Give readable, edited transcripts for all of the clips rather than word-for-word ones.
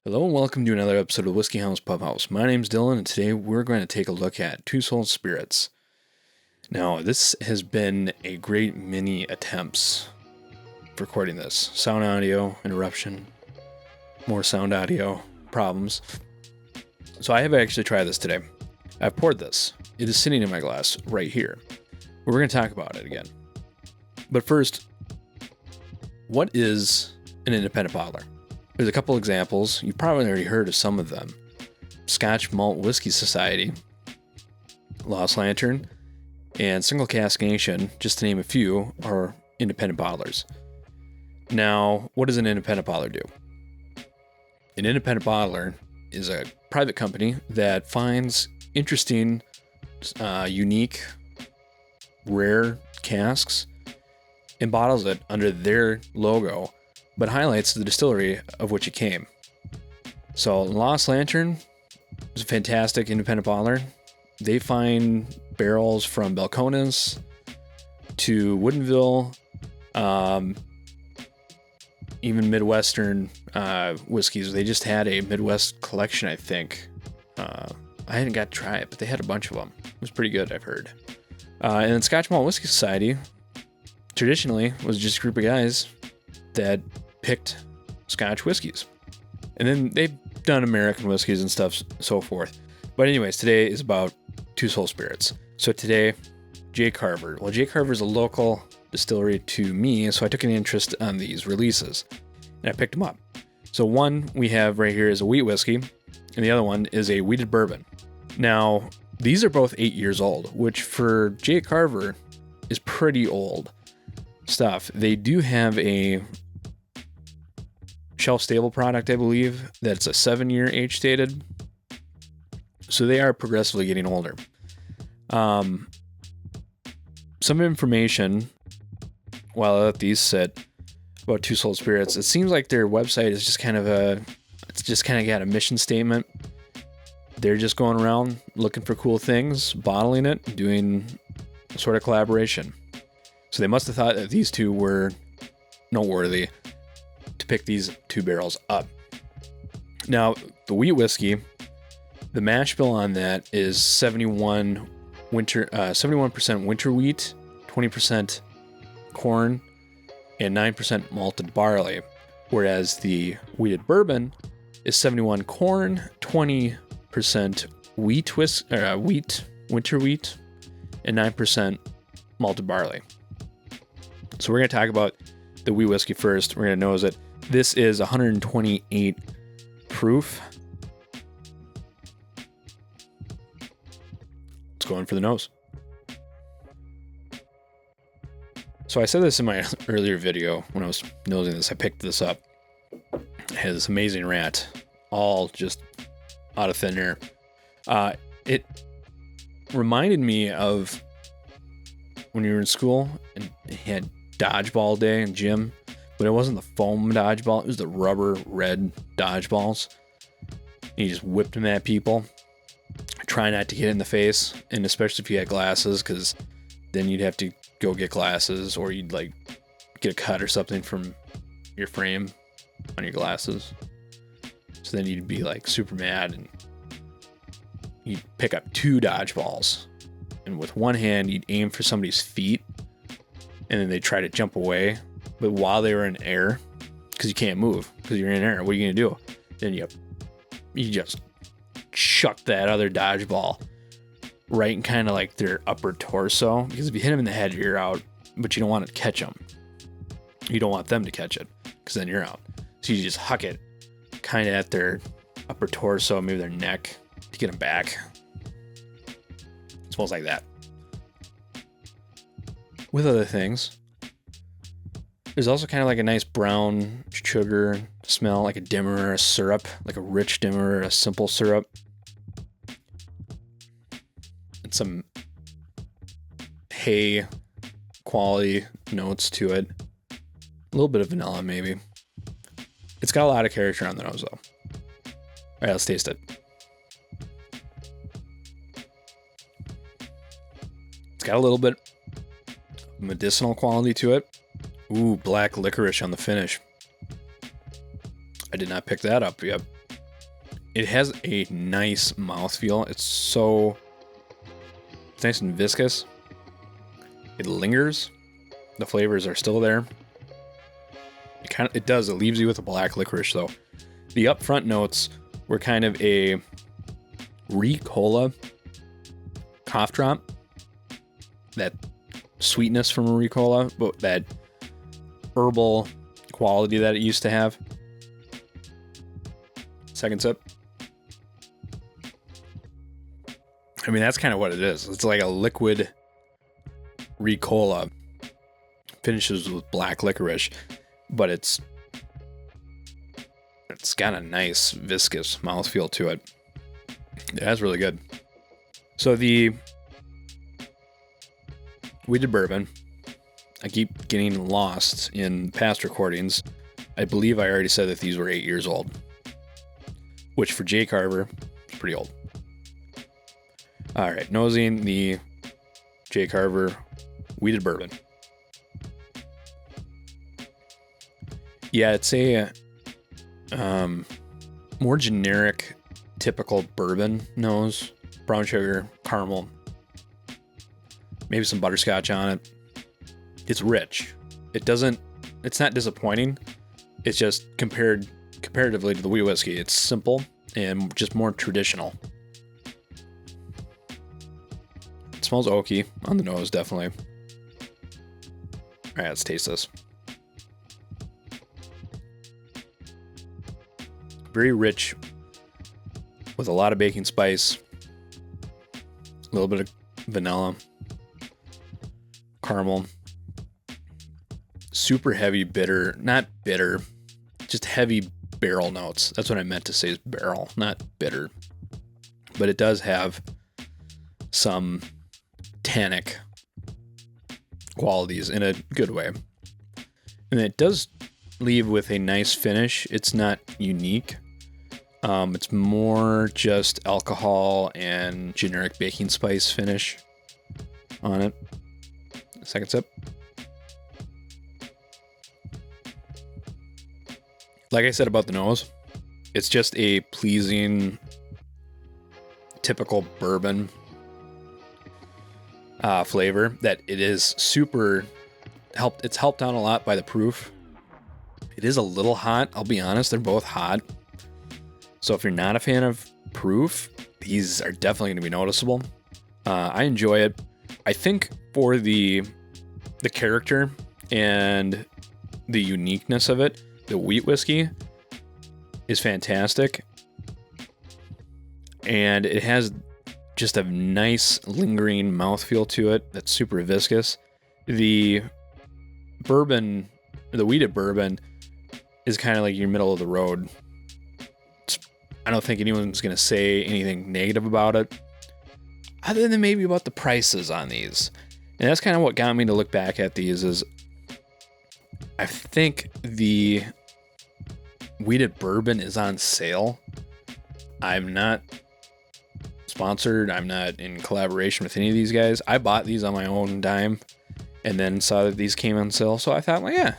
Hello and welcome to another episode of Whiskey House Pub House. My name's Dylan and today we're going to take a look at Two Soul Spirits. Now this has been a great many attempts for recording this. Sound audio interruption, more sound audio problems. So I have actually tried this today. I've poured this. It is sitting in my glass right here. We're going to talk about it again. But first, what is an independent bottler? There's a couple examples. You've probably already heard of some of them. Scotch Malt Whiskey Society, Lost Lantern, and Single Cask Nation, just to name a few, are independent bottlers. Now, what does an independent bottler do? An independent bottler is a private company that finds interesting, unique, rare casks and bottles it under their logo, but highlights the distillery of which it came. So Lost Lantern is a fantastic independent bottler. They find barrels from Belconas to Woodinville, even Midwestern whiskeys. They just had a Midwest collection, I think. I hadn't got to try it, but they had a bunch of them. It was pretty good, I've heard. And then Scotch Malt Whiskey Society traditionally was just a group of guys that picked Scotch whiskeys. And then they've done American whiskeys and stuff, so forth. But anyways, today is about Two Soul Spirits. So today, J. Carver. Well, J. Carver is a local distillery to me, so I took an interest on these releases. And I picked them up. So one we have right here is a wheat whiskey, and the other one is a wheated bourbon. Now, these are both 8 years old, which for J. Carver is pretty old stuff. They do have a shelf-stable product, I believe, that's a 7-year age stated. So they are progressively getting older. Some information, while I let these sit, about Two Soul Spirits. It seems like their website is just kind of got a mission statement. They're just going around looking for cool things, bottling it, doing a sort of collaboration. So they must have thought that these two were noteworthy to pick these two barrels up. Now, the wheat whiskey, the mash bill on that is 71% winter wheat, 20% corn, and 9% malted barley. Whereas the wheated bourbon is 71 corn, 20% wheat, winter wheat, and 9% malted barley. So we're going to talk about the wheat whiskey first. We're going to nose it. This is 128 proof. Let's go in for the nose. So I said this in my earlier video when I was nosing this. I picked this up. It has this amazing rat, all just out of thin air. It reminded me of when you were in school and you had dodgeball day in gym, but it wasn't the foam dodgeball, it was the rubber red dodgeballs. And you just whipped them at people. Try not to get in the face, and especially if you had glasses, because then you'd have to go get glasses, or you'd like get a cut or something from your frame on your glasses. So then you'd be like super mad, and you'd pick up two dodgeballs, and with one hand you'd aim for somebody's feet, and then they'd try to jump away. But while they were in air, because you can't move, because you're in air, what are you gonna do? Then you just chuck that other dodgeball right in kind of like their upper torso, because if you hit them in the head, you're out, but you don't want to catch them. You don't want them to catch it, because then you're out. So you just huck it kind of at their upper torso, maybe their neck, to get them back. It smells like that. With other things, there's also kind of like a nice brown sugar smell, like a dimmer or a syrup, like a rich dimmer or a simple syrup. And some hay quality notes to it. A little bit of vanilla, maybe. It's got a lot of character on the nose, though. All right, let's taste it. It's got a little bit of medicinal quality to it. Ooh, black licorice on the finish. I did not pick that up yet. It has a nice mouthfeel. It's nice and viscous. It lingers. The flavors are still there. It leaves you with a black licorice though. The upfront notes were kind of a Ricola cough drop. That sweetness from a Ricola, but that herbal quality that it used to have. Second sip. I mean, that's kind of what it is. It's like a liquid Ricola. Finishes with black licorice, but it's got a nice viscous mouthfeel to it. Yeah, that's really good. So the Wheated Bourbon, I keep getting lost in past recordings. I believe I already said that these were 8 years old, which for J. Carver is pretty old. All right, nosing the J. Carver Wheated Bourbon. Yeah, it's a more generic, typical bourbon nose. Brown sugar, caramel, maybe some butterscotch on it. It's rich. It's not disappointing. It's just comparatively to the wheat whiskey, it's simple and just more traditional. It smells oaky on the nose, definitely. All right, let's taste this. Very rich with a lot of baking spice, a little bit of vanilla, caramel, super heavy bitter, not bitter, just heavy barrel notes. That's what I meant to say is barrel, not bitter. But it does have some tannic qualities in a good way. And it does leave with a nice finish. It's not unique. It's more just alcohol and generic baking spice finish on it. Second sip. Like I said about the nose, it's just a pleasing, typical bourbon flavor that it is super helped. It's helped out a lot by the proof. It is a little hot. I'll be honest. They're both hot. So if you're not a fan of proof, these are definitely going to be noticeable. I enjoy it. I think for the character and the uniqueness of it, the wheat whiskey is fantastic. And it has just a nice lingering mouthfeel to it that's super viscous. The bourbon, the wheated bourbon, is kind of like your middle of the road. I don't think anyone's going to say anything negative about it, other than maybe about the prices on these. And that's kind of what got me to look back at these is I think the wheated bourbon is on sale. I'm not sponsored. I'm not in collaboration with any of these guys. I bought these on my own dime and then saw that these came on sale. So I thought, well, yeah,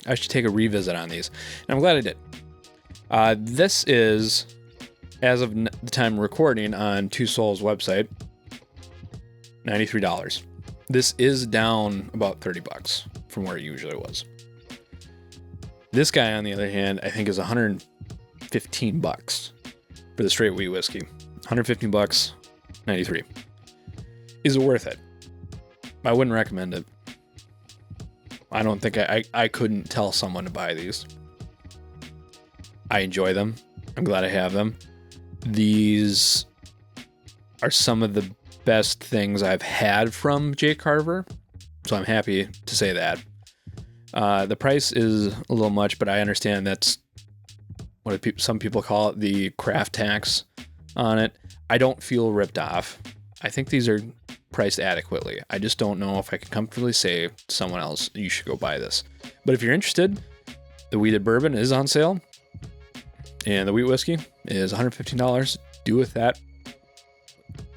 I should take a revisit on these. And I'm glad I did. This is, as of the time of recording on Two Souls website, $93. This is down about $30 from where it usually was. This guy, on the other hand, I think is $115 for the straight wheat whiskey. $115, 93. Is it worth it? I wouldn't recommend it. I don't think I couldn't tell someone to buy these. I enjoy them. I'm glad I have them. These are some of the best things I've had from J. Carver, so I'm happy to say that. The price is a little much, but I understand that's what some people call it, the craft tax on it. I don't feel ripped off. I think these are priced adequately. I just don't know if I can comfortably say to someone else, you should go buy this. But if you're interested, the wheated bourbon is on sale. And the wheat whiskey is $115. Do with that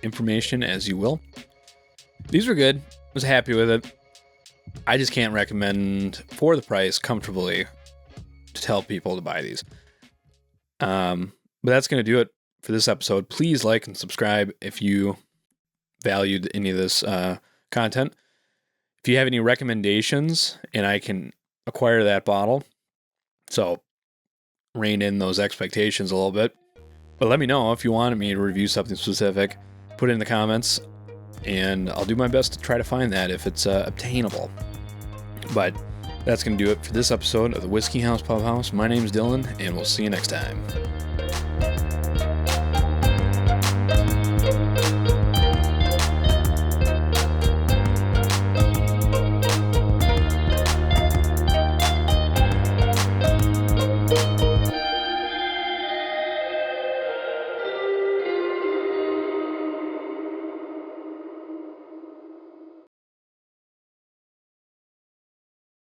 information as you will. These were good. I was happy with it. I just can't recommend for the price comfortably to tell people to buy these. But that's going to do it for this episode. Please like and subscribe if you valued any of this content. If you have any recommendations and I can acquire that bottle, so rein in those expectations a little bit. But let me know if you wanted me to review something specific. Put it in the comments, and I'll do my best to try to find that if it's obtainable. But that's going to do it for this episode of the Whiskey House Pub House. My name's Dylan, and we'll see you next time.